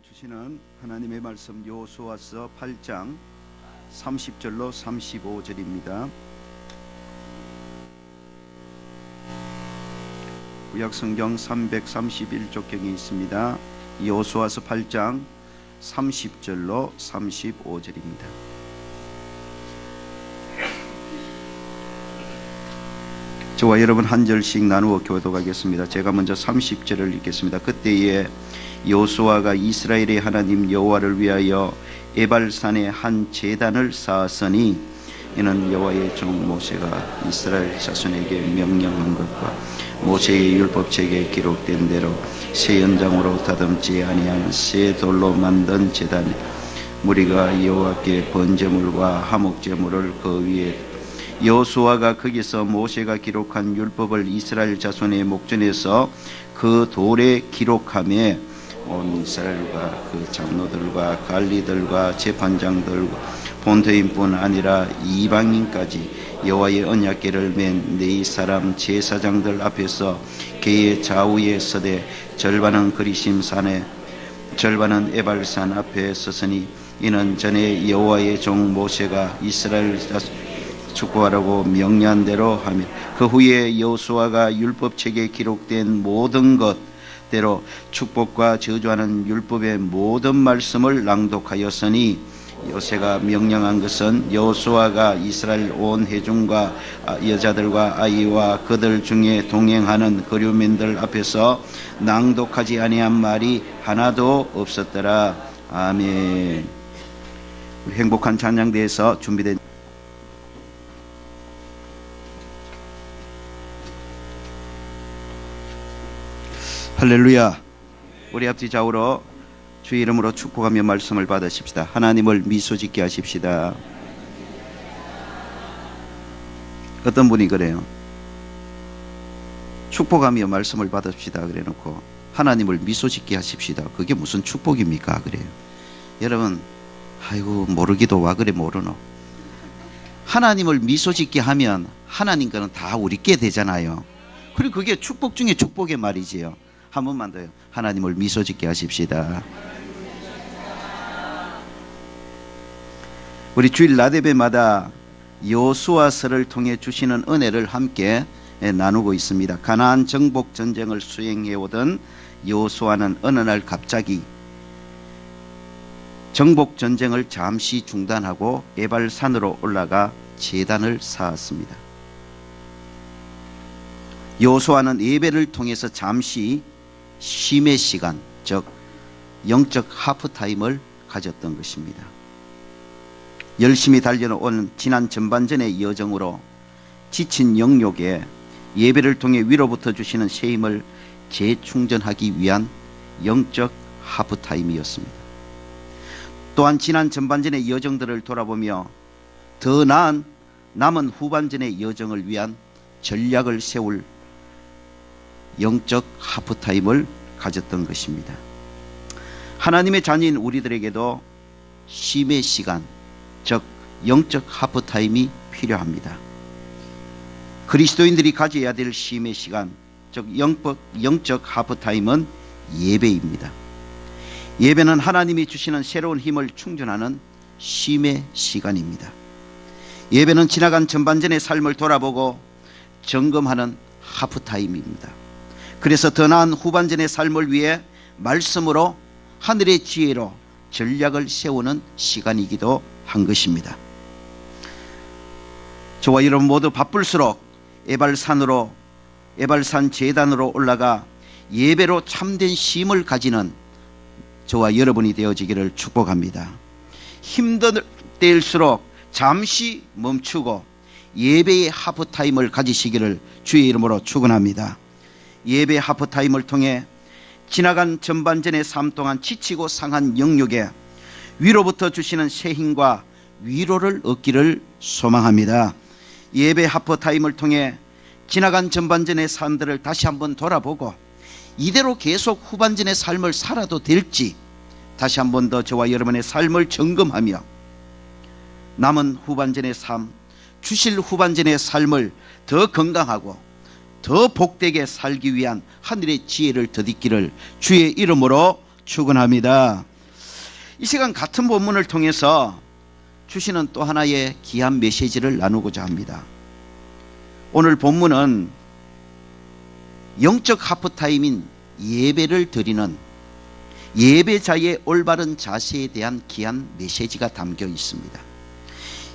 주시는 하나님의 말씀 여호수아서 8장 30절로 35절입니다. 구약성경 331쪽경에 있습니다. 여호수아서 8장 30절로 35절입니다. 저와 여러분 한 절씩 나누어 교독하겠습니다. 제가 먼저 30절을 읽겠습니다. 그때에 여호수아가 이스라엘의 하나님 여호와를 위하여 에발산에 한 제단을 쌓았으니 이는 여호와의 종 모세가 이스라엘 자손에게 명령한 것과 모세의 율법책에 기록된 대로 새 연장으로 다듬지 아니한 새 돌로 만든 제단이 무리가 여호와께 번제물과 화목제물을 그 위에 여호수아가 거기서 모세가 기록한 율법을 이스라엘 자손의 목전에서 그 돌에 기록하며 온 이스라엘과 그 장로들과 관리들과 재판장들과 본토인뿐 아니라 이방인까지 여호와의 언약궤를 맨 네 사람 제사장들 앞에서 그의 좌우에 서되 절반은 그리심산에 절반은 에발산 앞에 섰으니 이는 전에 여호와의 종 모세가 이스라엘 축복하라고 명령한 대로 하며 그 후에 여호수아가 율법책에 기록된 모든 것대로 축복과 저주하는 율법의 모든 말씀을 낭독하였으니 모세가 명령한 것은 여호수아가 이스라엘 온 회중과 여자들과 아이와 그들 중에 동행하는 거류민들 앞에서 낭독하지 아니한 말이 하나도 없었더라. 아멘. 행복한 찬양대에서 준비된 할렐루야. 우리 앞뒤 좌우로 주의 이름으로 축복하며 말씀을 받으십시다. 하나님을 미소짓게 하십시다. 어떤 분이 그래요? 축복하며 말씀을 받읍시다 그래놓고 하나님을 미소짓게 하십시다. 그게 무슨 축복입니까? 그래요. 여러분, 아이고 모르기도 와 그래 모르노. 하나님을 미소짓게 하면 하나님 거는 다 우리께 되잖아요. 그리고 그게 축복 중에 축복의 말이지요. 한 번만 더요. 하나님을 미소짓게 하십시다. 우리 주일 나대배마다 여호수아서를 통해 주시는 은혜를 함께 나누고 있습니다. 가나안 정복 전쟁을 수행해 오던 여호수아는 어느 날 갑자기 정복 전쟁을 잠시 중단하고 에발산으로 올라가 제단을 쌓았습니다. 여호수아는 예배를 통해서 잠시 쉼의 시간, 즉 영적 하프타임을 가졌던 것입니다. 열심히 달려온 지난 전반전의 여정으로 지친 영역에 예배를 통해 위로부터 주시는 새 힘을 재충전하기 위한 영적 하프타임이었습니다. 또한 지난 전반전의 여정들을 돌아보며 더 나은 남은 후반전의 여정을 위한 전략을 세울 영적 하프타임을 가졌던 것입니다. 하나님의 자녀인 우리들에게도 쉼의 시간, 즉 영적 하프타임이 필요합니다. 그리스도인들이 가져야 될 쉼의 시간, 즉 영적 하프타임은 예배입니다. 예배는 하나님이 주시는 새로운 힘을 충전하는 쉼의 시간입니다. 예배는 지나간 전반전의 삶을 돌아보고 점검하는 하프타임입니다. 그래서 더 나은 후반전의 삶을 위해 말씀으로 하늘의 지혜로 전략을 세우는 시간이기도 한 것입니다. 저와 여러분 모두 바쁠수록 에발산 제단으로 올라가 예배로 참된 쉼을 가지는 저와 여러분이 되어지기를 축복합니다. 힘들 때일수록 잠시 멈추고 예배의 하프타임을 가지시기를 주의 이름으로 축원합니다. 예배 하프타임을 통해 지나간 전반전의 삶 동안 지치고 상한 영역에 위로부터 주시는 새 힘과 위로를 얻기를 소망합니다. 예배 하프타임을 통해 지나간 전반전의 삶들을 다시 한번 돌아보고 이대로 계속 후반전의 삶을 살아도 될지 다시 한번 더 저와 여러분의 삶을 점검하며 남은 후반전의 삶, 주실 후반전의 삶을 더 건강하고 더 복되게 살기 위한 하늘의 지혜를 더듬기를 주의 이름으로 축원합니다. 이 시간 같은 본문을 통해서 주시는 또 하나의 귀한 메시지를 나누고자 합니다. 오늘 본문은 영적 하프타임인 예배를 드리는 예배자의 올바른 자세에 대한 귀한 메시지가 담겨 있습니다.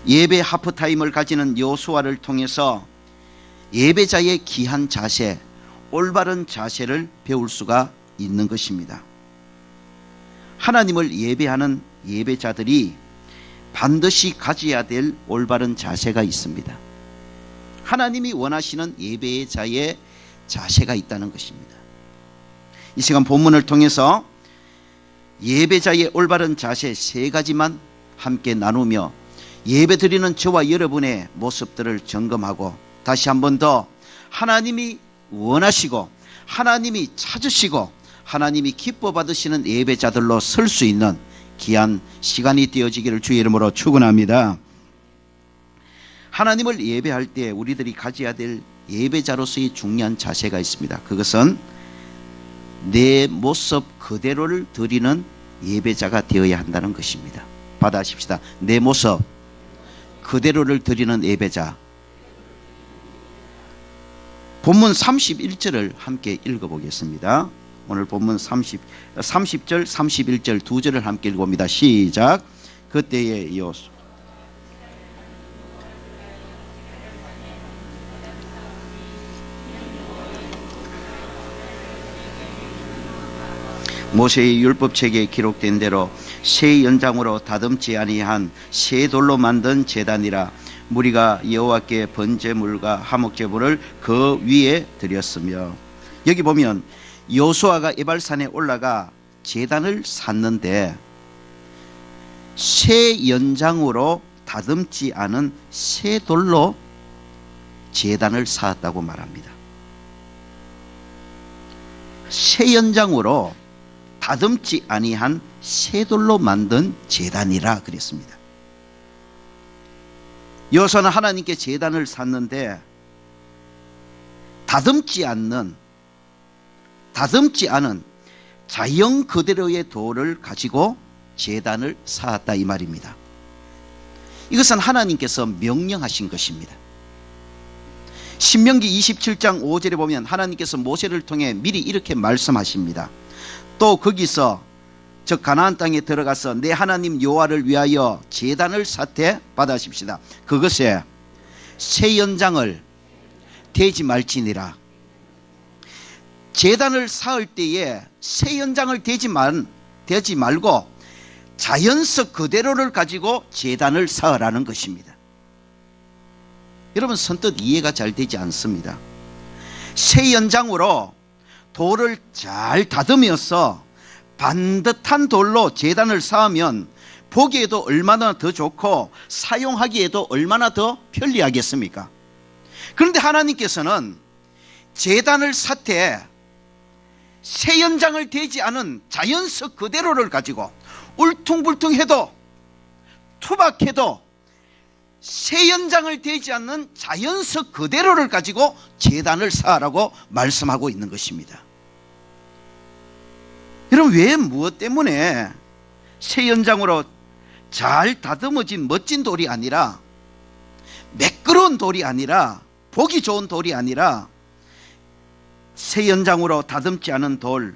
예배 하프타임을 가지는 여호수아를 통해서 예배자의 귀한 자세, 올바른 자세를 배울 수가 있는 것입니다. 하나님을 예배하는 예배자들이 반드시 가져야 될 올바른 자세가 있습니다. 하나님이 원하시는 예배자의 자세가 있다는 것입니다. 이 시간 본문을 통해서 예배자의 올바른 자세 3가지만 함께 나누며 예배드리는 저와 여러분의 모습들을 점검하고 다시 한 번 더 하나님이 원하시고 하나님이 찾으시고 하나님이 기뻐 받으시는 예배자들로 설 수 있는 귀한 시간이 되어지기를 주의 이름으로 축원합니다. 하나님을 예배할 때 우리들이 가져야 될 예배자로서의 중요한 자세가 있습니다. 그것은 내 모습 그대로를 드리는 예배자가 되어야 한다는 것입니다. 받아십시다. 내 모습 그대로를 드리는 예배자. 본문 31절을 함께 읽어보겠습니다. 오늘 본문 30절 31절 두 절을 함께 읽어봅니다. 시작. 그때의 여호수아 모세의 율법책에 기록된 대로 새 연장으로 다듬지 아니한 새 돌로 만든 제단이라 무리가 여호와께 번제물과 화목제물을 그 위에 드렸으며, 여기 보면 여호수아가 에발산에 올라가 제단을 샀는데 새 연장으로 다듬지 않은 새 돌로 제단을 쌓았다고 말합니다. 새 연장으로 다듬지 아니한 새 돌로 만든 제단이라 그랬습니다. 여호수아는 하나님께 제단을 샀는데 다듬지 않은 자연 그대로의 돌을 가지고 제단을 쌓았다 이 말입니다. 이것은 하나님께서 명령하신 것입니다. 신명기 27장 5절에 보면 하나님께서 모세를 통해 미리 이렇게 말씀하십니다. 또 거기서 즉 가나안 땅에 들어가서 내 하나님 여호와를 위하여 제단을 쌓되 받아십시다. 그것에 새 연장을 대지 말지니라. 제단을 쌓을 때에 새 연장을 대지 말고 자연석 그대로를 가지고 제단을 쌓으라는 것입니다. 여러분 선뜻 이해가 잘 되지 않습니다. 새 연장으로 돌을 잘 다듬어서 반듯한 돌로 제단을 쌓으면 보기에도 얼마나 더 좋고 사용하기에도 얼마나 더 편리하겠습니까? 그런데 하나님께서는 제단을 쌓되 새 연장을 대지 않은 자연석 그대로를 가지고 울퉁불퉁해도 투박해도 새 연장을 대지 않는 자연석 그대로를 가지고 제단을 쌓으라고 말씀하고 있는 것입니다. 여러분 왜 무엇 때문에 새 연장으로 잘 다듬어진 멋진 돌이 아니라 매끄러운 돌이 아니라 보기 좋은 돌이 아니라 새 연장으로 다듬지 않은 돌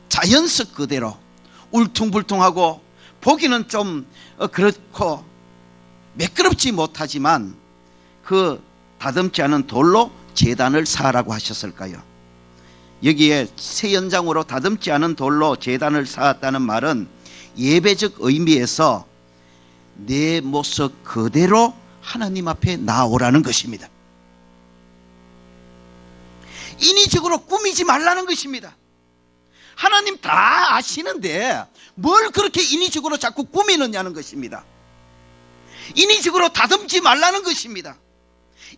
자연석 그대로 울퉁불퉁하고 보기는 좀 그렇고 매끄럽지 못하지만 그 다듬지 않은 돌로 제단을 쌓으라고 하셨을까요? 여기에 새 연장으로 다듬지 않은 돌로 제단을 쌓았다는 말은 예배적 의미에서 내 모습 그대로 하나님 앞에 나오라는 것입니다. 인위적으로 꾸미지 말라는 것입니다. 하나님 다 아시는데 뭘 그렇게 인위적으로 자꾸 꾸미느냐는 것입니다. 인위적으로 다듬지 말라는 것입니다.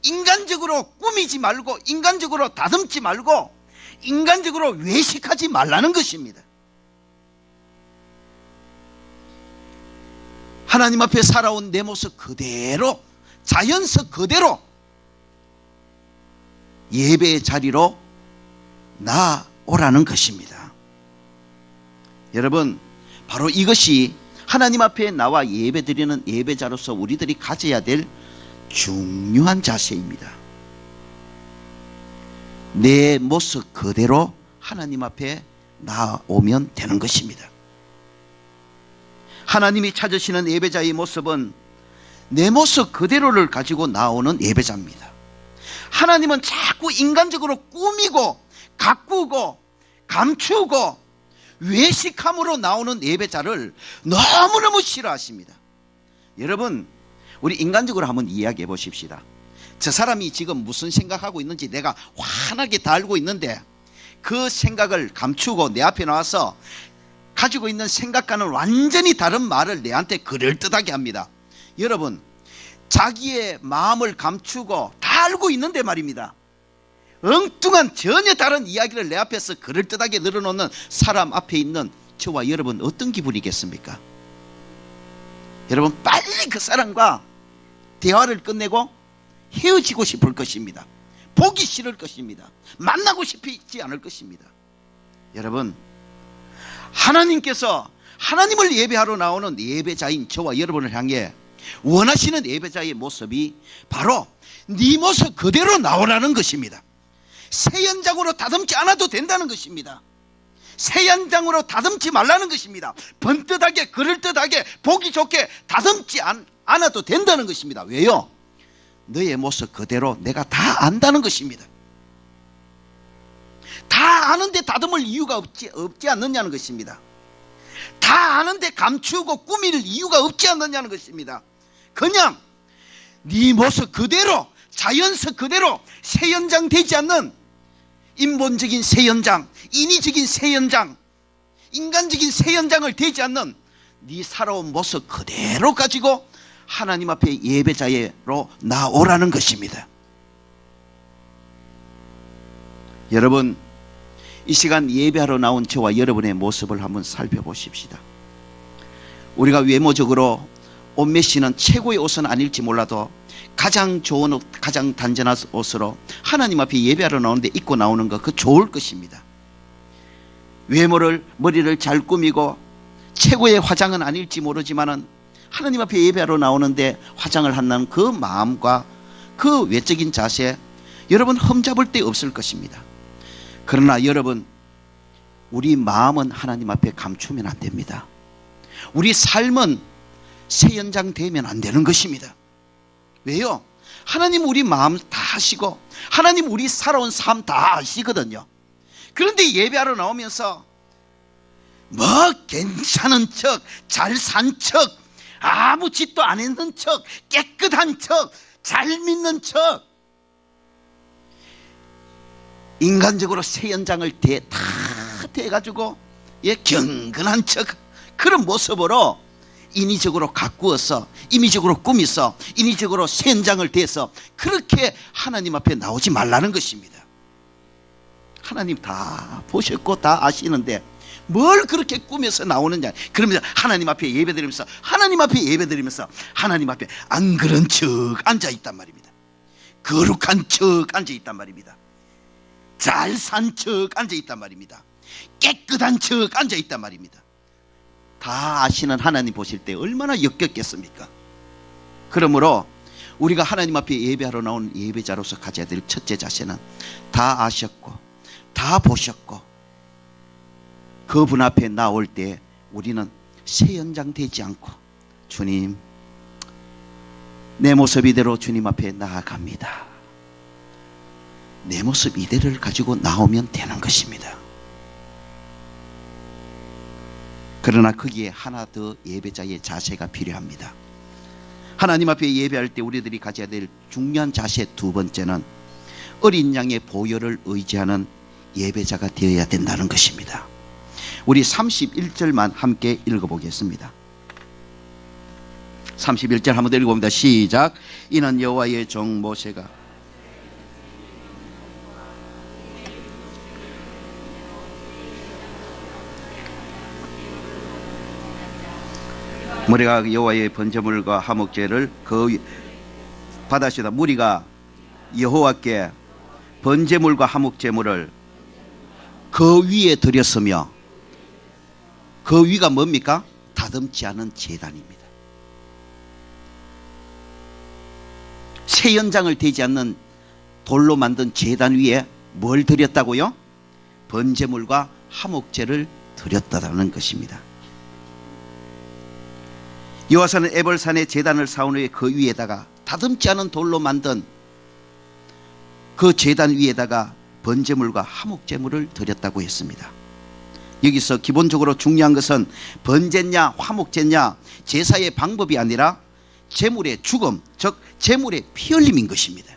인간적으로 꾸미지 말고 인간적으로 다듬지 말고 인간적으로 외식하지 말라는 것입니다. 하나님 앞에 살아온 내 모습 그대로 자연석 그대로 예배의 자리로 나오라는 것입니다. 여러분 바로 이것이 하나님 앞에 나와 예배드리는 예배자로서 우리들이 가져야 될 중요한 자세입니다. 내 모습 그대로 하나님 앞에 나오면 되는 것입니다. 하나님이 찾으시는 예배자의 모습은 내 모습 그대로를 가지고 나오는 예배자입니다. 하나님은 자꾸 인간적으로 꾸미고 가꾸고 감추고 외식함으로 나오는 예배자를 너무너무 싫어하십니다. 여러분, 우리 인간적으로 한번 이야기해 보십시다. 저 사람이 지금 무슨 생각하고 있는지 내가 환하게 다 알고 있는데 그 생각을 감추고 내 앞에 나와서 가지고 있는 생각과는 완전히 다른 말을 내한테 그럴듯하게 합니다. 여러분, 자기의 마음을 감추고 다 알고 있는데 말입니다, 엉뚱한 전혀 다른 이야기를 내 앞에서 그럴듯하게 늘어놓는 사람 앞에 있는 저와 여러분 어떤 기분이겠습니까? 여러분, 빨리 그 사람과 대화를 끝내고 헤어지고 싶을 것입니다. 보기 싫을 것입니다. 만나고 싶지 않을 것입니다. 여러분, 하나님께서 하나님을 예배하러 나오는 예배자인 저와 여러분을 향해 원하시는 예배자의 모습이 바로 네 모습 그대로 나오라는 것입니다. 새 연장으로 다듬지 않아도 된다는 것입니다. 새 연장으로 다듬지 말라는 것입니다. 번듯하게 그럴듯하게 보기 좋게 다듬지 않아도 된다는 것입니다. 왜요? 너의 모습 그대로 내가 다 안다는 것입니다. 다 아는데 다듬을 이유가 없지 않느냐는 것입니다. 다 아는데 감추고 꾸밀 이유가 없지 않느냐는 것입니다. 그냥 네 모습 그대로, 자연석 그대로 새 연장 되지 않는 인본적인 새 연장, 인위적인 새 연장, 인간적인 새 연장을 되지 않는 네 살아온 모습 그대로 가지고 하나님 앞에 예배자로 나오라는 것입니다. 여러분, 이 시간 예배하러 나온 저와 여러분의 모습을 한번 살펴보십시다. 우리가 외모적으로 옷 매시는 최고의 옷은 아닐지 몰라도 가장 좋은 옷, 가장 단전한 옷으로 하나님 앞에 예배하러 나오는데 입고 나오는 거, 그 좋을 것입니다. 머리를 잘 꾸미고 최고의 화장은 아닐지 모르지만은 하나님 앞에 예배하러 나오는데 화장을 한다는 그 마음과 그 외적인 자세, 여러분 흠잡을 데 없을 것입니다. 그러나 여러분, 우리 마음은 하나님 앞에 감추면 안 됩니다. 우리 삶은 새 연장 되면 안 되는 것입니다. 왜요? 하나님 우리 마음 다 아시고 하나님 우리 살아온 삶 다 아시거든요. 그런데 예배하러 나오면서 뭐 괜찮은 척, 잘 산 척, 아무 짓도 안 했는 척, 깨끗한 척, 잘 믿는 척, 인간적으로 새 연장을 다 대가지고 경건한 척, 그런 모습으로 인위적으로 가꾸어서, 인위적으로 꾸미서, 인위적으로 새 연장을 대서 그렇게 하나님 앞에 나오지 말라는 것입니다. 하나님 다 보셨고 다 아시는데 뭘 그렇게 꾸며서 나오느냐. 그러면서 하나님 앞에 예배드리면서 하나님 앞에 안 그런 척 앉아있단 말입니다. 거룩한 척 앉아있단 말입니다. 잘 산 척 앉아있단 말입니다. 깨끗한 척 앉아있단 말입니다. 다 아시는 하나님 보실 때 얼마나 역겹겠습니까? 그러므로 우리가 하나님 앞에 예배하러 나온 예배자로서 가져야 될 첫째 자세는 다 아셨고 다 보셨고 그분 앞에 나올 때 우리는 새 연장 되지 않고, 주님, 내 모습 이대로 주님 앞에 나아갑니다. 내 모습 이대로를 가지고 나오면 되는 것입니다. 그러나 거기에 하나 더 예배자의 자세가 필요합니다. 하나님 앞에 예배할 때 우리들이 가져야 될 중요한 자세 두 번째는 어린 양의 보혈을 의지하는 예배자가 되어야 된다는 것입니다. 우리 31절만 함께 읽어보겠습니다. 31절 한번 읽어봅니다. 시작. 이는 여호와의 종 모세가 무리가 여호와의 번제물과 화목제를 그 받아시다. 무리가 여호와께 번제물과 화목제물을 그 위에 드렸으며, 그 위가 뭡니까? 다듬지 않은 제단입니다. 새 연장을 대지 않는 돌로 만든 제단 위에 뭘 드렸다고요? 번제물과 화목제를 드렸다는 것입니다. 여호와께서는 에벌산에 제단을 쌓은 후에 그 위에다가 다듬지 않은 돌로 만든 그 제단 위에다가 번제물과 화목제물을 드렸다고 했습니다. 여기서 기본적으로 중요한 것은 번제냐 화목제냐 제사의 방법이 아니라 제물의 죽음, 즉 제물의 피 흘림인 것입니다.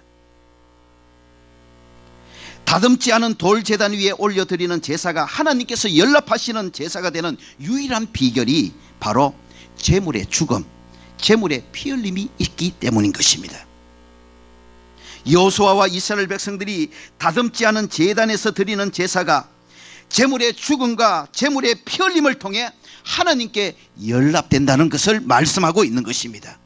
다듬지 않은 돌 제단 위에 올려드리는 제사가 하나님께서 연락하시는 제사가 되는 유일한 비결이 바로 제물의 죽음, 제물의 피 흘림이 있기 때문인 것입니다. 여호수아와 이스라엘 백성들이 다듬지 않은 제단에서 드리는 제사가 제물의 죽음과 제물의 피 흘림을 통해 하나님께 연락된다는 것을 말씀하고 있는 것입니다.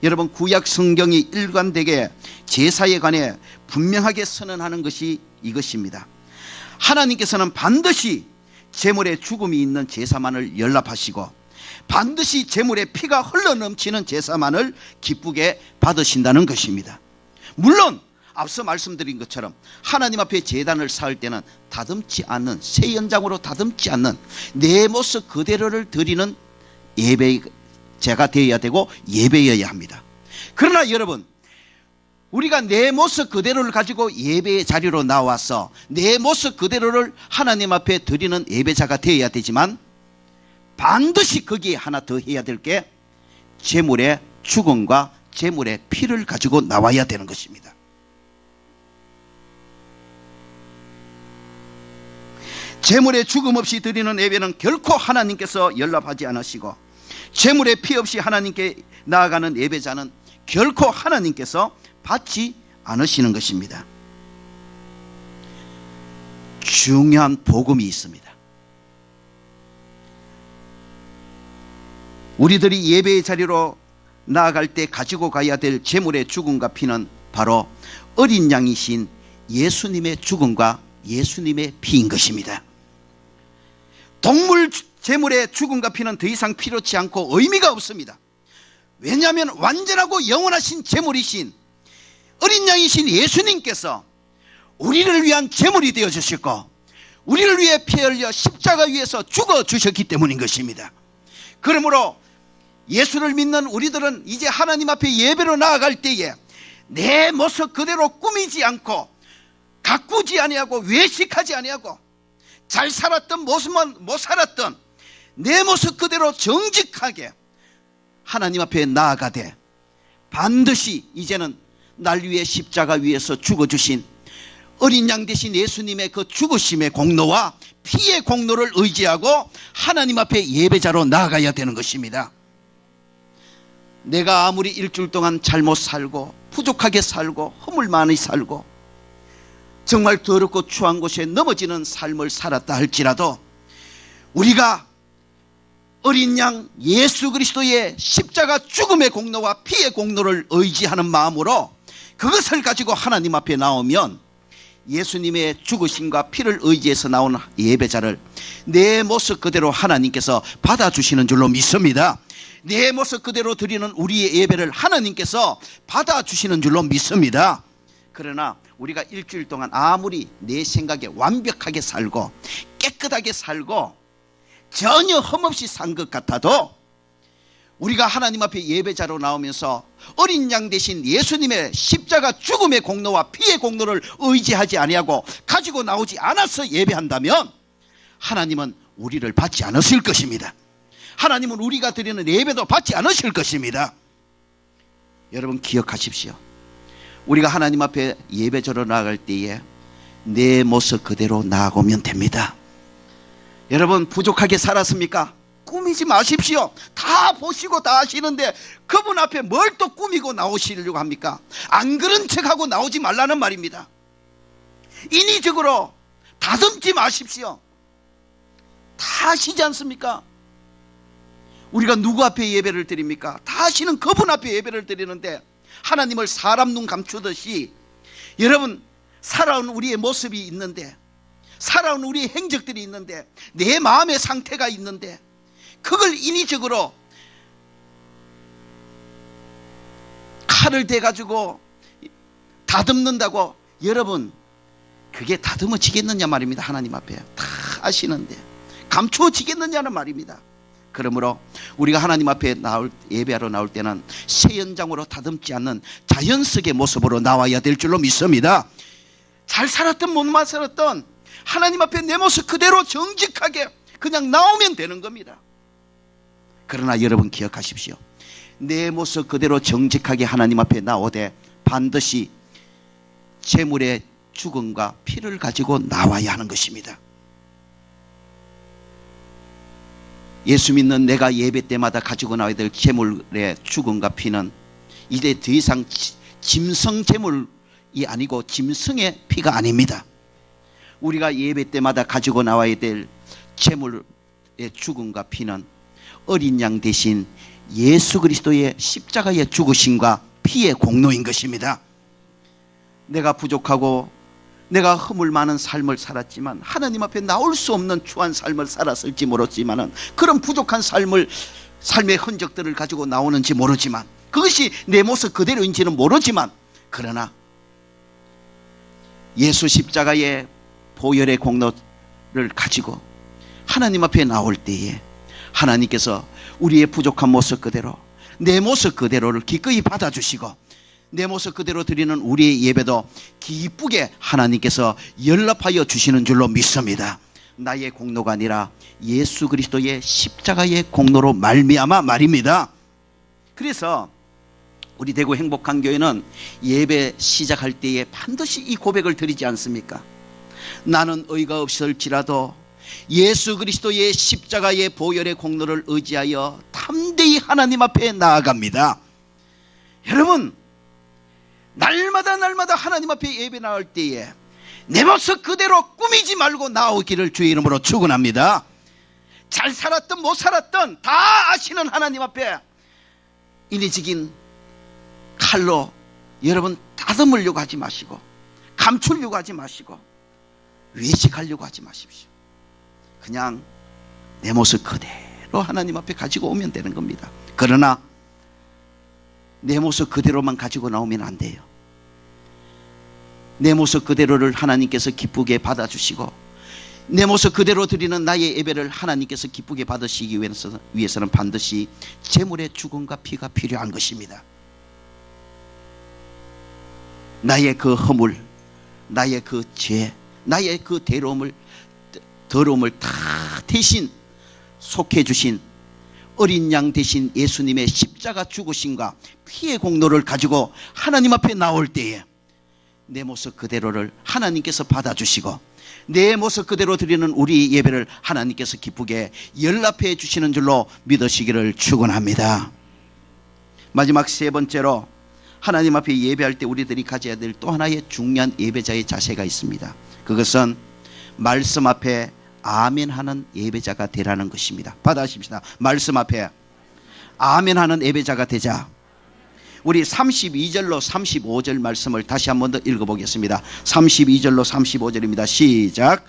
여러분, 구약 성경이 일관되게 제사에 관해 분명하게 선언하는 것이 이것입니다. 하나님께서는 반드시 제물의 죽음이 있는 제사만을 연락하시고 반드시 제물의 피가 흘러넘치는 제사만을 기쁘게 받으신다는 것입니다. 물론 앞서 말씀드린 것처럼 하나님 앞에 제단을 쌓을 때는 다듬지 않는, 새 연장으로 다듬지 않는 내 모습 그대로를 드리는 예배제가 되어야 되고 예배여야 합니다. 그러나 여러분, 우리가 내 모습 그대로를 가지고 예배의 자리로 나와서 내 모습 그대로를 하나님 앞에 드리는 예배자가 되어야 되지만 반드시 거기에 하나 더 해야 될 게 제물의 죽음과 제물의 피를 가지고 나와야 되는 것입니다. 제물의 죽음 없이 드리는 예배는 결코 하나님께서 연락하지 않으시고 제물의 피 없이 하나님께 나아가는 예배자는 결코 하나님께서 받지 않으시는 것입니다. 중요한 복음이 있습니다. 우리들이 예배의 자리로 나아갈 때 가지고 가야 될 제물의 죽음과 피는 바로 어린 양이신 예수님의 죽음과 예수님의 피인 것입니다. 동물 제물의 죽음과 피는 더 이상 필요치 않고 의미가 없습니다. 왜냐하면 완전하고 영원하신 제물이신 어린 양이신 예수님께서 우리를 위한 제물이 되어 주셨고 우리를 위해 피 흘려 십자가 위에서 죽어 주셨기 때문인 것입니다. 그러므로 예수를 믿는 우리들은 이제 하나님 앞에 예배로 나아갈 때에 내 모습 그대로 꾸미지 않고 가꾸지 아니하고 외식하지 아니하고 잘 살았던 모습만 못 살았던 내 모습 그대로 정직하게 하나님 앞에 나아가되 반드시 이제는 날 위해 십자가 위에서 죽어주신 어린 양 되신 예수님의 그 죽으심의 공로와 피의 공로를 의지하고 하나님 앞에 예배자로 나아가야 되는 것입니다. 내가 아무리 일주일 동안 잘못 살고 부족하게 살고 허물 많이 살고 정말 더럽고 추한 곳에 넘어지는 삶을 살았다 할지라도 우리가 어린 양 예수 그리스도의 십자가 죽음의 공로와 피의 공로를 의지하는 마음으로 그것을 가지고 하나님 앞에 나오면 예수님의 죽으심과 피를 의지해서 나온 예배자를 내 모습 그대로 하나님께서 받아주시는 줄로 믿습니다. 내 모습 그대로 드리는 우리의 예배를 하나님께서 받아주시는 줄로 믿습니다. 그러나 우리가 일주일 동안 아무리 내 생각에 완벽하게 살고 깨끗하게 살고 전혀 흠없이 산 것 같아도 우리가 하나님 앞에 예배자로 나오면서 어린 양 대신 예수님의 십자가 죽음의 공로와 피의 공로를 의지하지 아니하고 가지고 나오지 않아서 예배한다면 하나님은 우리를 받지 않으실 것입니다. 하나님은 우리가 드리는 예배도 받지 않으실 것입니다. 여러분 기억하십시오. 우리가 하나님 앞에 예배자로 나아갈 때에 내 모습 그대로 나아가면 됩니다. 여러분 부족하게 살았습니까? 꾸미지 마십시오. 다 보시고 다 아시는데 그분 앞에 뭘 또 꾸미고 나오시려고 합니까? 안 그런 척하고 나오지 말라는 말입니다. 인위적으로 다듬지 마십시오. 다 아시지 않습니까? 우리가 누구 앞에 예배를 드립니까? 다 아시는 그분 앞에 예배를 드리는데 하나님을 사람 눈 감추듯이 여러분 살아온 우리의 모습이 있는데 살아온 우리의 행적들이 있는데 내 마음의 상태가 있는데 그걸 인위적으로 칼을 대가지고 다듬는다고, 여러분 그게 다듬어지겠느냐 말입니다. 하나님 앞에 다 아시는데 감추어지겠느냐는 말입니다. 그러므로 우리가 하나님 앞에 예배하러 나올 때는 새 연장으로 다듬지 않는 자연스러운 모습으로 나와야 될 줄로 믿습니다. 잘 살았던 못 살았던 하나님 앞에 내 모습 그대로 정직하게 그냥 나오면 되는 겁니다. 그러나 여러분 기억하십시오. 내 모습 그대로 정직하게 하나님 앞에 나오되 반드시 제물의 죽음과 피를 가지고 나와야 하는 것입니다. 예수 믿는 내가 예배 때마다 가지고 나와야 될 제물의 죽음과 피는 이제 더 이상 짐승 제물이 아니고 짐승의 피가 아닙니다. 우리가 예배 때마다 가지고 나와야 될 제물의 죽음과 피는 어린 양 대신 예수 그리스도의 십자가의 죽으심과 피의 공로인 것입니다. 내가 부족하고 내가 허물 많은 삶을 살았지만 하나님 앞에 나올 수 없는 추한 삶을 살았을지 모르지만 그런 부족한 삶의 흔적들을 가지고 나오는지 모르지만 그것이 내 모습 그대로인지는 모르지만 그러나 예수 십자가의 보혈의 공로를 가지고 하나님 앞에 나올 때에 하나님께서 우리의 부족한 모습 그대로 내 모습 그대로를 기꺼이 받아주시고 내 모습 그대로 드리는 우리의 예배도 기쁘게 하나님께서 연락하여 주시는 줄로 믿습니다. 나의 공로가 아니라 예수 그리스도의 십자가의 공로로 말미암아 말입니다. 그래서 우리 대구 행복한 교회는 예배 시작할 때에 반드시 이 고백을 드리지 않습니까? 나는 의가 없을지라도 예수 그리스도의 십자가의 보혈의 공로를 의지하여 담대히 하나님 앞에 나아갑니다. 여러분, 날마다 하나님 앞에 예배 나올 때에 내 모습 그대로 꾸미지 말고 나오기를 주의 이름으로 축원합니다. 잘 살았든 못 살았든 다 아시는 하나님 앞에 인위적인 칼로 여러분 다듬으려고 하지 마시고 감추려고 하지 마시고 외식하려고 하지 마십시오. 그냥 내 모습 그대로 하나님 앞에 가지고 오면 되는 겁니다. 그러나 내 모습 그대로만 가지고 나오면 안 돼요. 내 모습 그대로를 하나님께서 기쁘게 받아주시고 내 모습 그대로 드리는 나의 예배를 하나님께서 기쁘게 받으시기 위해서는 반드시 제물의 죽음과 피가 필요한 것입니다. 나의 그 허물, 나의 그 죄, 나의 그 더러움을 다 대신 속해 주신 어린 양 대신 예수님의 십자가 죽으심과 피의 공로를 가지고 하나님 앞에 나올 때에 내 모습 그대로를 하나님께서 받아주시고 내 모습 그대로 드리는 우리 예배를 하나님께서 기쁘게 연락해 주시는 줄로 믿으시기를 축원합니다. 마지막 세 번째로 하나님 앞에 예배할 때 우리들이 가져야 될 또 하나의 중요한 예배자의 자세가 있습니다. 그것은 말씀 앞에 아멘하는 예배자가 되라는 것입니다. 받아십시다. 말씀 앞에 아멘하는 예배자가 되자. 우리 32절로 35절 말씀을 다시 한 번 더 읽어보겠습니다. 32절로 35절입니다. 시작.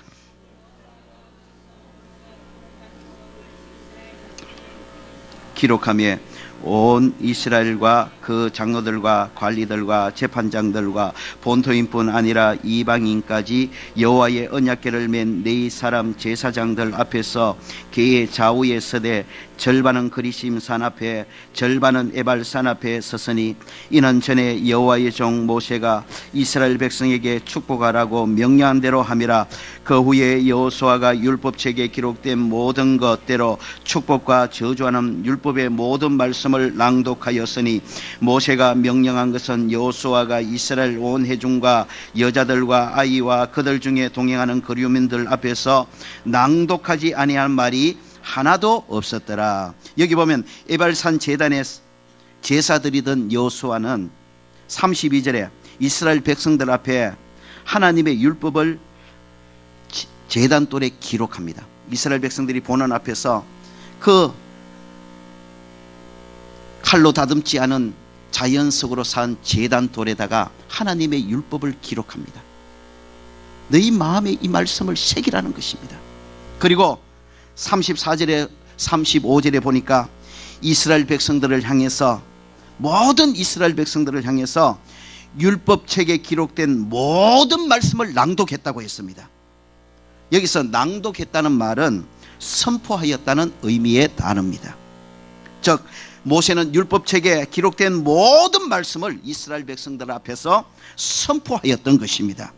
기록하며 온 이스라엘과 그 장로들과 관리들과 재판장들과 본토인뿐 아니라 이방인까지 여호와의 언약궤를 맨 네 사람 제사장들 앞에서 그의 좌우에 서되 절반은 그리심 산 앞에 절반은 에발 산 앞에 섰으니 이는 전에 여호와의 종 모세가 이스라엘 백성에게 축복하라고 명령한 대로 함이라. 그 후에 여호수아가 율법책에 기록된 모든 것대로 축복과 저주하는 율법의 모든 말씀을 낭독하였으니 모세가 명령한 것은 여호수아가 이스라엘 온 회중과 여자들과 아이와 그들 중에 동행하는 거류민들 앞에서 낭독하지 아니한 말이 하나도 없었더라. 여기 보면 에발산 제단에 제사드리던 여호수아는 32절에 이스라엘 백성들 앞에 하나님의 율법을 제단돌에 기록합니다. 이스라엘 백성들이 보는 앞에서 그 칼로 다듬지 않은 자연석으로 쌓은 제단돌에다가 하나님의 율법을 기록합니다. 너희 마음에 이 말씀을 새기라는 것입니다. 그리고 34절에 35절에 보니까 이스라엘 백성들을 향해서, 모든 이스라엘 백성들을 향해서 율법책에 기록된 모든 말씀을 낭독했다고 했습니다. 여기서 낭독했다는 말은 선포하였다는 의미의 단어입니다. 즉 모세는 율법책에 기록된 모든 말씀을 이스라엘 백성들 앞에서 선포하였던 것입니다.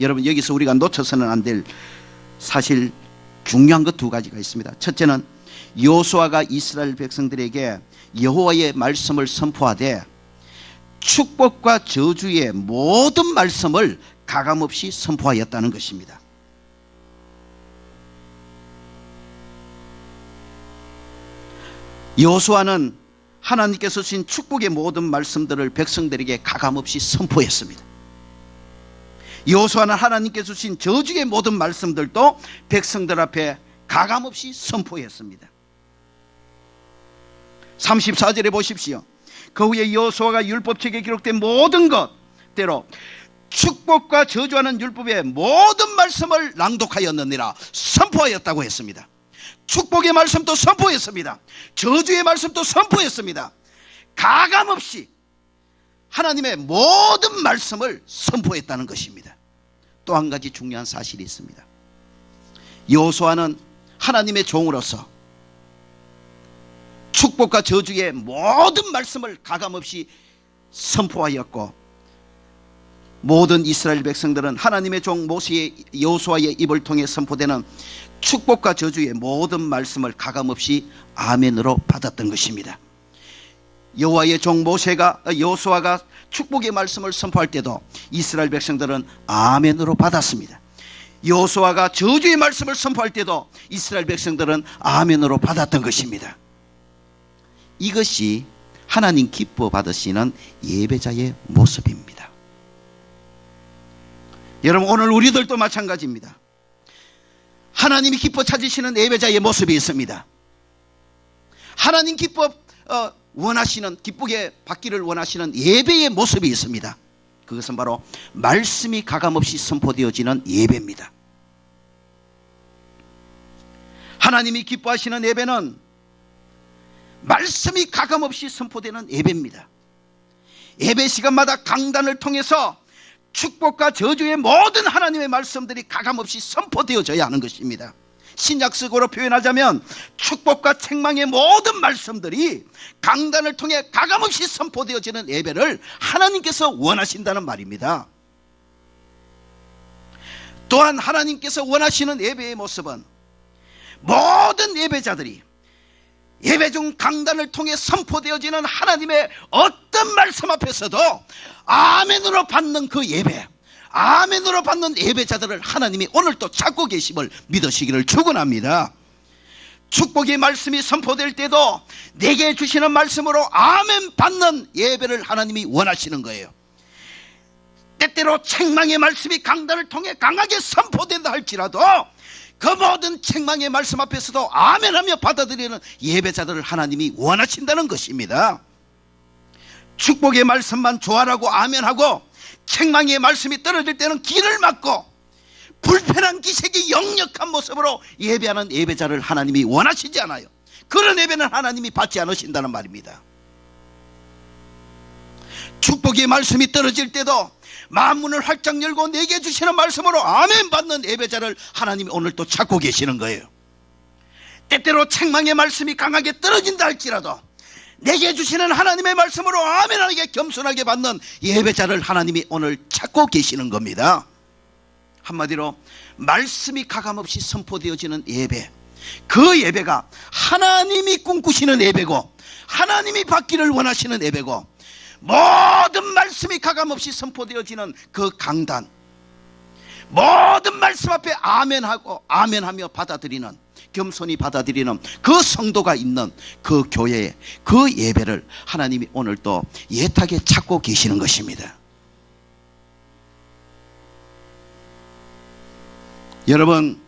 여러분, 여기서 우리가 놓쳐서는 안 될 사실 중요한 것 두 가지가 있습니다. 첫째는 여호수아가 이스라엘 백성들에게 여호와의 말씀을 선포하되 축복과 저주의 모든 말씀을 가감없이 선포하였다는 것입니다. 여호수아는 하나님께서 주신 축복의 모든 말씀들을 백성들에게 가감없이 선포했습니다. 여호수아는 하나님께서 주신 저주의 모든 말씀들도 백성들 앞에 가감없이 선포했습니다. 34절에 보십시오. 그 후에 여호수아가 율법책에 기록된 모든 것대로 축복과 저주하는 율법의 모든 말씀을 낭독하였느니라, 선포하였다고 했습니다. 축복의 말씀도 선포했습니다. 저주의 말씀도 선포했습니다. 가감없이 하나님의 모든 말씀을 선포했다는 것입니다. 또 한 가지 중요한 사실이 있습니다. 여호수아는 하나님의 종으로서 축복과 저주의 모든 말씀을 가감없이 선포하였고, 모든 이스라엘 백성들은 하나님의 종 모세의 여호수아의 입을 통해 선포되는 축복과 저주의 모든 말씀을 가감없이 아멘으로 받았던 것입니다. 여호와의 종 여호수아가 축복의 말씀을 선포할 때도 이스라엘 백성들은 아멘으로 받았습니다. 여호수아가 저주의 말씀을 선포할 때도 이스라엘 백성들은 아멘으로 받았던 것입니다. 이것이 하나님 기뻐 받으시는 예배자의 모습입니다. 여러분, 오늘 우리들도 마찬가지입니다. 하나님이 기뻐 찾으시는 예배자의 모습이 있습니다. 하나님 기쁘게 받기를 원하시는 예배의 모습이 있습니다. 그것은 바로 말씀이 가감없이 선포되어지는 예배입니다. 하나님이 기뻐하시는 예배는 말씀이 가감없이 선포되는 예배입니다. 예배 시간마다 강단을 통해서 축복과 저주의 모든 하나님의 말씀들이 가감없이 선포되어져야 하는 것입니다. 신약식으로 표현하자면 축복과 책망의 모든 말씀들이 강단을 통해 가감없이 선포되어지는 예배를 하나님께서 원하신다는 말입니다. 또한 하나님께서 원하시는 예배의 모습은 모든 예배자들이 예배 중 강단을 통해 선포되어지는 하나님의 어떤 말씀 앞에서도 아멘으로 받는 그 예배, 아멘으로 받는 예배자들을 하나님이 오늘 또 찾고 계심을 믿으시기를 축원합니다. 축복의 말씀이 선포될 때도 내게 주시는 말씀으로 아멘 받는 예배를 하나님이 원하시는 거예요. 때때로 책망의 말씀이 강단을 통해 강하게 선포된다 할지라도 그 모든 책망의 말씀 앞에서도 아멘하며 받아들이는 예배자들을 하나님이 원하신다는 것입니다. 축복의 말씀만 좋아라고 아멘하고 책망의 말씀이 떨어질 때는 귀를 막고 불편한 기색이 역력한 모습으로 예배하는 예배자를 하나님이 원하시지 않아요. 그런 예배는 하나님이 받지 않으신다는 말입니다. 축복의 말씀이 떨어질 때도 만문을 활짝 열고 내게 주시는 말씀으로 아멘 받는 예배자를 하나님이 오늘 또 찾고 계시는 거예요. 때때로 책망의 말씀이 강하게 떨어진다 할지라도 내게 주시는 하나님의 말씀으로 아멘하게 겸손하게 받는 예배자를 하나님이 오늘 찾고 계시는 겁니다. 한마디로 말씀이 가감없이 선포되어지는 예배, 그 예배가 하나님이 꿈꾸시는 예배고 하나님이 받기를 원하시는 예배고, 모든 말씀이 가감없이 선포되어지는 그 강단, 모든 말씀 앞에 아멘하고 아멘하며 받아들이는, 겸손히 받아들이는 그 성도가 있는 그 교회의 그 예배를 하나님이 오늘 또 예탁에 찾고 계시는 것입니다. 여러분,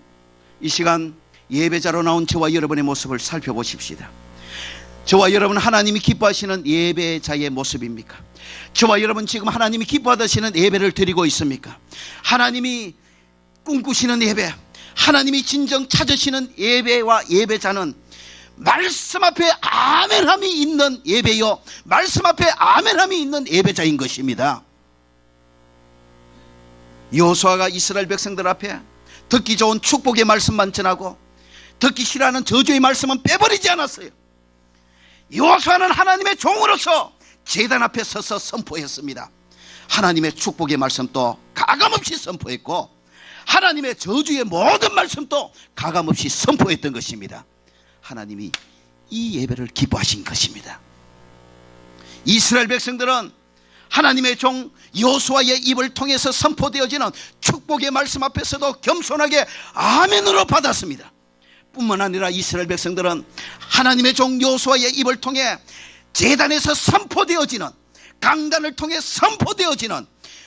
이 시간 예배자로 나온 저와 여러분의 모습을 살펴보십시다. 저와 여러분, 하나님이 기뻐하시는 예배자의 모습입니까? 저와 여러분 지금 하나님이 기뻐하시는 예배를 드리고 있습니까? 하나님이 꿈꾸시는 예배, 하나님이 진정 찾으시는 예배와 예배자는 말씀 앞에 아멘함이 있는 예배요, 말씀 앞에 아멘함이 있는 예배자인 것입니다. 여호수아가 이스라엘 백성들 앞에 듣기 좋은 축복의 말씀만 전하고 듣기 싫어하는 저주의 말씀은 빼버리지 않았어요. 여호수아는 하나님의 종으로서 제단 앞에 서서 선포했습니다. 하나님의 축복의 말씀도 가감없이 선포했고 하나님의 저주의 모든 말씀도 가감없이 선포했던 것입니다. 하나님이 이 예배를 기뻐하신 것입니다. 이스라엘 백성들은 하나님의 종 여호수아의 입을 통해서 선포되어지는 축복의 말씀 앞에서도 겸손하게 아멘으로 받았습니다. 뿐만 아니라 이스라엘 백성들은 하나님의 종 여호수아의 입을 통해 제단에서 선포되어지는, 강단을 통해 선포되어지는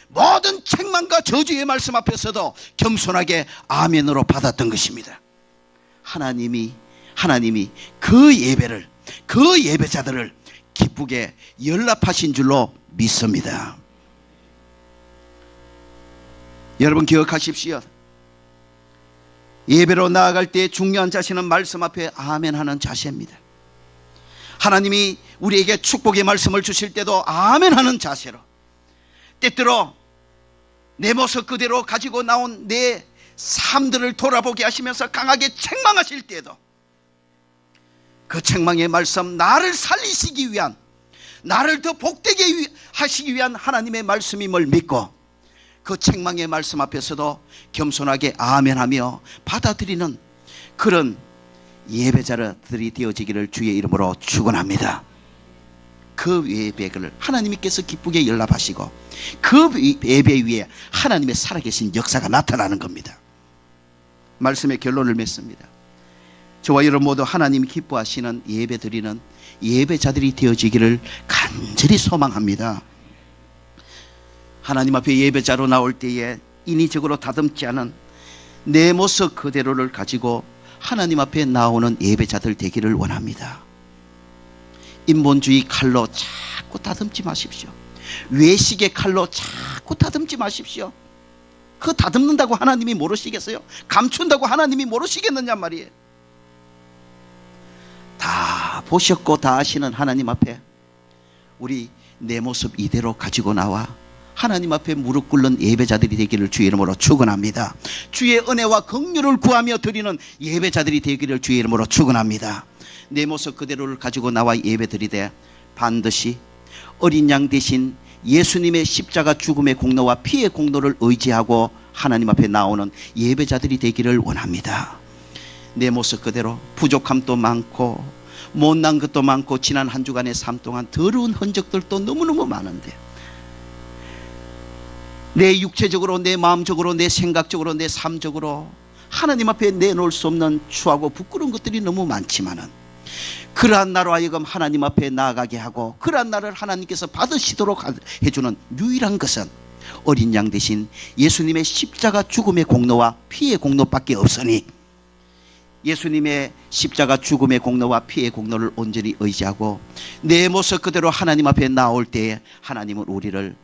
모든 책망과 저주의 말씀 앞에서도 겸손하게 아멘으로 받았던 것입니다. 하나님이 그 예배를, 그 예배자들을 기쁘게 연락하신 줄로 믿습니다. 여러분 기억하십시오. 예배로 나아갈 때 중요한 자세는 말씀 앞에 아멘하는 자세입니다. 하나님이 우리에게 축복의 말씀을 주실 때도 아멘하는 자세로, 때때로 내 모습 그대로 가지고 나온 내 삶들을 돌아보게 하시면서 강하게 책망하실 때에도 그 책망의 말씀, 나를 살리시기 위한, 나를 더 복되게 하시기 위한 하나님의 말씀임을 믿고 그 책망의 말씀 앞에서도 겸손하게 아멘하며 받아들이는 그런 예배자들이 되어지기를 주의 이름으로 축원합니다. 그 예배를 하나님께서 기쁘게 연락하시고 그 예배 위에 하나님의 살아계신 역사가 나타나는 겁니다. 말씀의 결론을 맺습니다. 저와 여러분 모두 하나님이 기뻐하시는 예배 드리는 예배자들이 되어지기를 간절히 소망합니다. 하나님 앞에 예배자로 나올 때에 인위적으로 다듬지 않은 내 모습 그대로를 가지고 하나님 앞에 나오는 예배자들 되기를 원합니다. 인본주의 칼로 자꾸 다듬지 마십시오. 외식의 칼로 자꾸 다듬지 마십시오. 그 다듬는다고 하나님이 모르시겠어요? 감춘다고 하나님이 모르시겠느냐 말이에요. 다 보셨고 다 아시는 하나님 앞에 우리 내 모습 이대로 가지고 나와 하나님 앞에 무릎 꿇는 예배자들이 되기를 주의 이름으로 축원합니다. 주의 은혜와 긍휼을 구하며 드리는 예배자들이 되기를 주의 이름으로 축원합니다. 내 모습 그대로를 가지고 나와 예배드리되 반드시 어린 양 대신 예수님의 십자가 죽음의 공로와 피의 공로를 의지하고 하나님 앞에 나오는 예배자들이 되기를 원합니다. 내 모습 그대로 부족함도 많고 못난 것도 많고 지난 한 주간의 삶 동안 더러운 흔적들도 너무너무 많은데 내 육체적으로, 내 마음적으로, 내 생각적으로, 내 삶적으로 하나님 앞에 내놓을 수 없는 추하고 부끄러운 것들이 너무 많지만은 그러한 나로 하여금 하나님 앞에 나아가게 하고 그러한 나를 하나님께서 받으시도록 해주는 유일한 것은 어린 양 대신 예수님의 십자가 죽음의 공로와 피의 공로밖에 없으니 예수님의 십자가 죽음의 공로와 피의 공로를 온전히 의지하고 내 모습 그대로 하나님 앞에 나올 때에 하나님은 우리를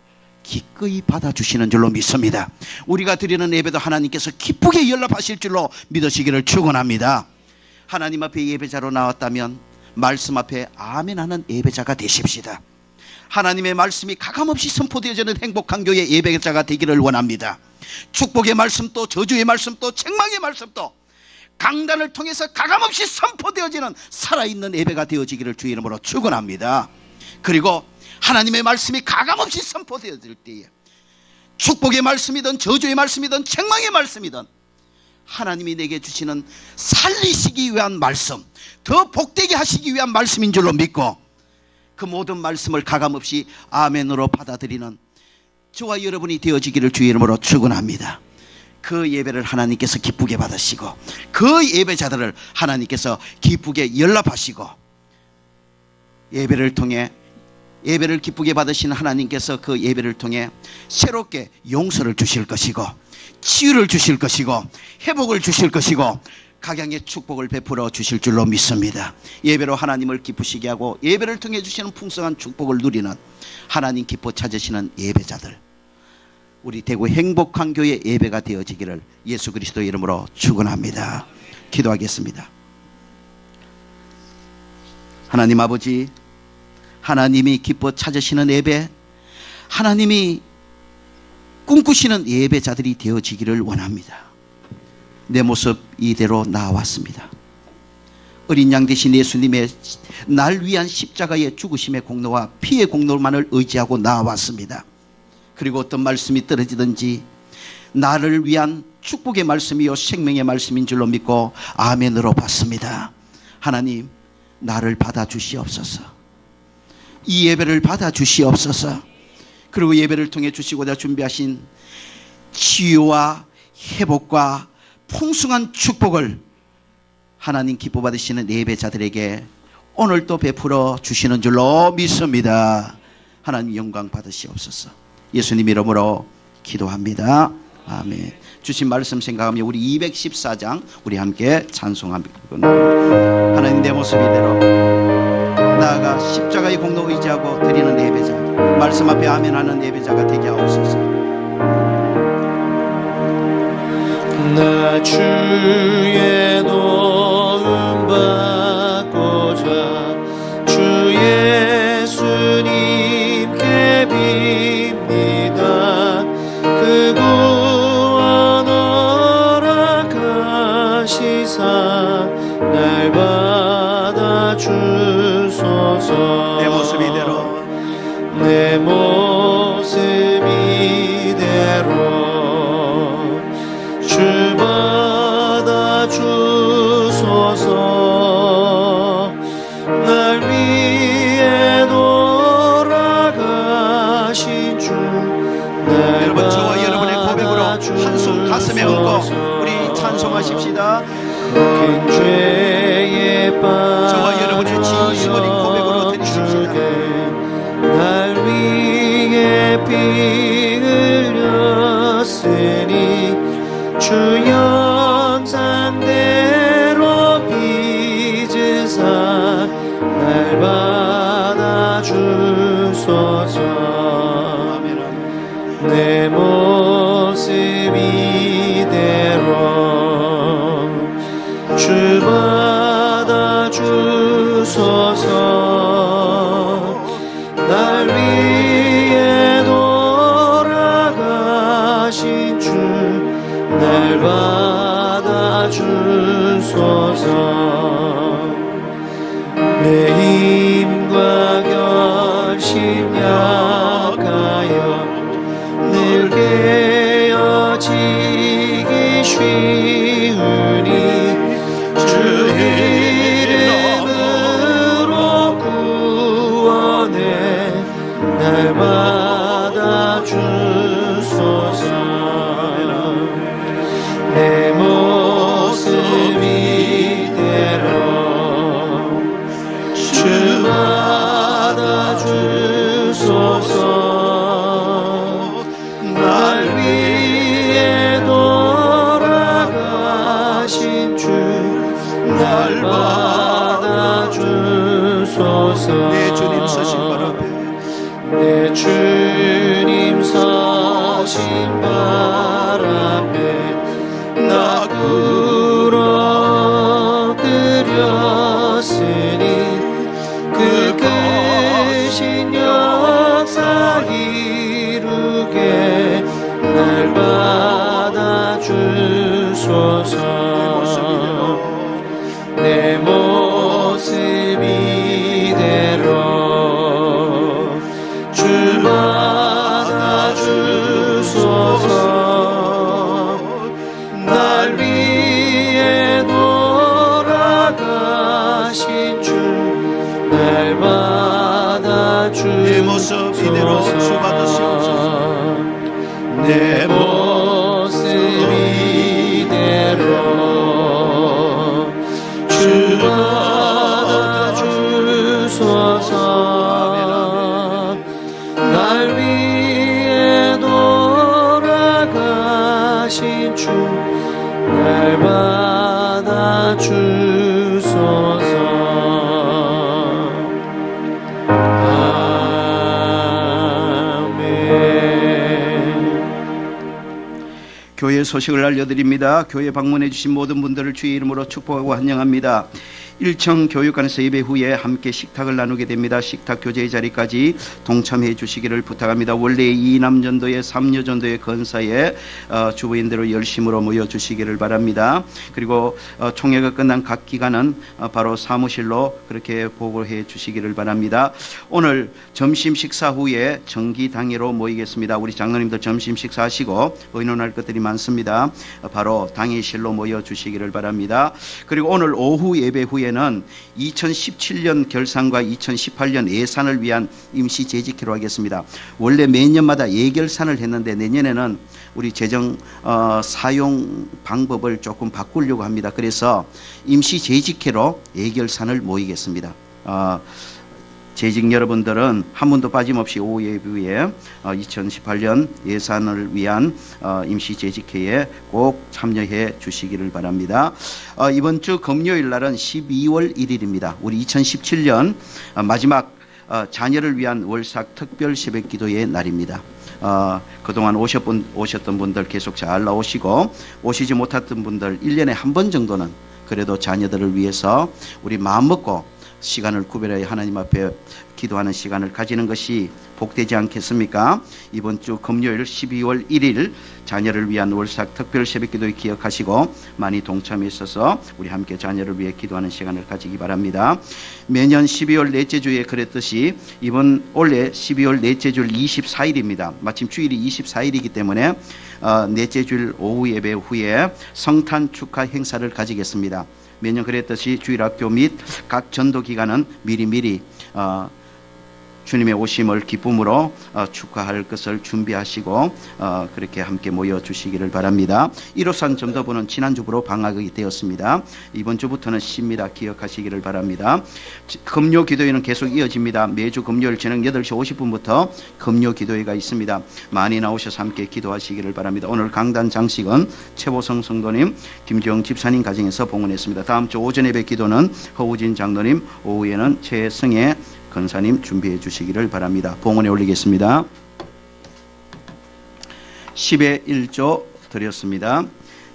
기꺼이 받아주시는 줄로 믿습니다. 우리가 드리는 예배도 하나님께서 기쁘게 연락하실 줄로 믿으시기를 축원합니다. 하나님 앞에 예배자로 나왔다면 말씀 앞에 아멘하는 예배자가 되십시다. 하나님의 말씀이 가감없이 선포되어지는 행복한 교회 예배자가 되기를 원합니다. 축복의 말씀도 저주의 말씀도 책망의 말씀도 강단을 통해서 가감없이 선포되어지는 살아있는 예배가 되어지기를 주의 이름으로 축원합니다. 그리고 하나님의 말씀이 가감없이 선포되어질 때에 축복의 말씀이든 저주의 말씀이든 책망의 말씀이든 하나님이 내게 주시는 살리시기 위한 말씀, 더 복되게 하시기 위한 말씀인 줄로 믿고 그 모든 말씀을 가감없이 아멘으로 받아들이는 저와 여러분이 되어지기를 주의 이름으로 축원합니다. 그 예배를 하나님께서 기쁘게 받으시고 그 예배자들을 하나님께서 기쁘게 연락하시고 예배를 통해 예배를 기쁘게 받으신 하나님께서 그 예배를 통해 새롭게 용서를 주실 것이고 치유를 주실 것이고 회복을 주실 것이고 각양의 축복을 베풀어 주실 줄로 믿습니다. 예배로 하나님을 기쁘시게 하고 예배를 통해 주시는 풍성한 축복을 누리는 하나님 기뻐 찾으시는 예배자들, 우리 대구 행복한 교회 예배가 되어지기를 예수 그리스도 이름으로 축원합니다. 기도하겠습니다. 하나님 아버지, 하나님이 기뻐 찾으시는 예배, 하나님이 꿈꾸시는 예배자들이 되어지기를 원합니다. 내 모습 이대로 나왔습니다. 어린 양 되신 예수님의 날 위한 십자가의 죽으심의 공로와 피의 공로만을 의지하고 나왔습니다. 그리고 어떤 말씀이 떨어지든지 나를 위한 축복의 말씀이요 생명의 말씀인 줄로 믿고 아멘으로 받습니다. 하나님, 나를 받아주시옵소서. 이 예배를 받아주시옵소서. 그리고 예배를 통해 주시고자 준비하신 치유와 회복과 풍성한 축복을 하나님 기뻐 받으시는 예배자들에게 오늘도 베풀어 주시는 줄로 믿습니다. 하나님 영광 받으시옵소서. 예수님 이름으로 기도합니다. 아멘. 주신 말씀 생각하며 우리 214장 우리 함께 찬송합니다. 하나님, 내 모습 이대로 나아가 십자가의 공로 의지하고 드리는 예배자, 말씀 앞에 아멘하는 예배자가 되게 하옵소서. 나 주의 도움 받고자 주 예수님께 빕니다. 그 구원 허락하시사 날 받아주소서. 내 모습 이대로, 내 모습 이대로 주 받아주소서. 날 위해 돌아가신 주, 여러분, 저와 여러분의 고백으로 한 손 가슴에 얹고 우리 찬송하십시다. 큰 죄에 빠져 저와 여러분의 진심 어린 고백으로 드리십시다. 날 위해 피 흘렸으니 주 형상대로 빚으사 날 받아주소서. 내 모습 이대로 주 받아주소서. 날 위해 돌아가신 주, 날 받아주소서. 내 힘과 결심 약하여 늘 깨어지기 쉬우니 주 이름으로 구원해 날 받아주소서. 내 모습 이대로 주 받아주소서. 날 위해 돌아가신 주, 날 받아주소서. 내 주님 서신 발 앞에, 내 주님 서신 발 앞에 나 꿇어드렸으니 그 크신 역사 이루게 날 받아주소서. 내 모습 이대로 주 받아주소서. 날 위해 돌아가신 주, 날 받아주소서. 내 모습 이대로 주 받으시옵소서. 내 모습 이대로 주 받아주소서. 날 위해 돌아가신 주, 날 받아주소서. 교회 소식을 알려드립니다. 교회 방문해 주신 모든 분들을 주의 이름으로 축복하고 환영합니다. 1청 교육관에서 예배 후에 함께 식탁을 나누게 됩니다. 식탁 교제의 자리까지 동참해 주시기를 부탁합니다. 원래 이남전도회 3여전도회 건사에 주부인대로 열심으로 모여주시기를 바랍니다. 그리고 총회가 끝난 각 기관은 바로 사무실로 그렇게 보고해 주시기를 바랍니다. 오늘 점심 식사 후에 정기당회로 모이겠습니다. 우리 장로님들 점심 식사하시고 의논할 것들이 많습니다. 바로 당회실로 모여주시기를 바랍니다. 그리고 오늘 오후 예배 후에는 2017년 결산과 2018년 예산을 위한 임시 재직회로 하겠습니다. 원래 매년마다 예결산을 했는데 내년에는 우리 재정 사용 방법을 조금 바꾸려고 합니다. 그래서 임시 재직회로 예결산을 모이겠습니다. 재직 여러분들은 한 분도 빠짐없이 오후 예배에 2018년 예산을 위한 임시 재직회에 꼭 참여해 주시기를 바랍니다. 이번 주 금요일 날은 12월 1일입니다. 우리 2017년 마지막 자녀를 위한 월삭 특별 새벽 기도의 날입니다. 그동안 오셨던 분들 계속 잘 나오시고 오시지 못했던 분들 1년에 한 번 정도는 그래도 자녀들을 위해서 우리 마음 먹고 시간을 구별해 하나님 앞에 기도하는 시간을 가지는 것이 복되지 않겠습니까? 이번 주 금요일 12월 1일 자녀를 위한 월삭 특별 새벽기도에 기억하시고 많이 동참해 있어서 우리 함께 자녀를 위해 기도하는 시간을 가지기 바랍니다. 매년 12월 넷째 주에 그랬듯이 올해 12월 넷째 주일 24일입니다. 마침 주일이 24일이기 때문에 넷째 주일 오후 예배 후에 성탄 축하 행사를 가지겠습니다. 매년 그랬듯이 주일학교 및 각 전도기관은 미리미리 주님의 오심을 기쁨으로 축하할 것을 준비하시고 그렇게 함께 모여주시기를 바랍니다. 1호선 전도부는 지난주부로 방학이 되었습니다. 이번 주부터는 쉽니다. 기억하시기를 바랍니다. 금요 기도회는 계속 이어집니다. 매주 금요일 저녁 8시 50분부터 금요 기도회가 있습니다. 많이 나오셔서 함께 기도하시기를 바랍니다. 오늘 강단 장식은 최보성 성도님, 김지영 집사님 가정에서 봉헌했습니다. 다음 주 오전 예배 기도는 허우진 장로님, 오후에는 최승혜 권사님 준비해 주시기를 바랍니다. 봉헌에 올리겠습니다. 10의 1조 드렸습니다.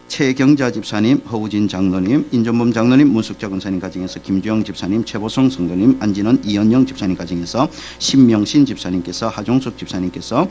최경자 집사님, 허우진 장로님, 인전범 장로님, 문숙자 권사님 가정에서 김주영 집사님, 최보성 성도님, 안진원, 이현영 집사님 가정에서 신명신 집사님께서, 하종숙 집사님께서,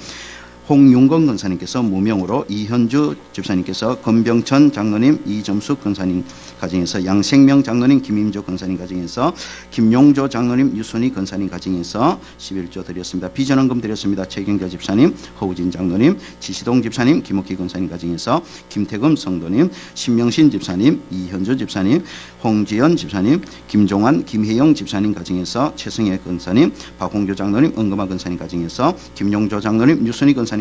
홍윤건 권사님께서 무명으로, 이현주 집사님께서, 건병천 장로님, 이점숙 권사님 가정에서, 양생명 장로님, 김임조 권사님 가정에서, 김용조 장로님, 유순희 권사님 가정에서 11조 드렸습니다. 비전헌금 드렸습니다. 최경자 집사님, 허우진 장로님, 지시동 집사님, 김옥희 권사님 가정에서, 김태금 성도님, 신명신 집사님, 이현주 집사님, 홍지연 집사님, 김종환, 김혜영 집사님 가정에서, 최승혜 권사님, 박홍조 장로님, 은금아 권사님 가정에서, 김용조 장로님, 유순희 권사님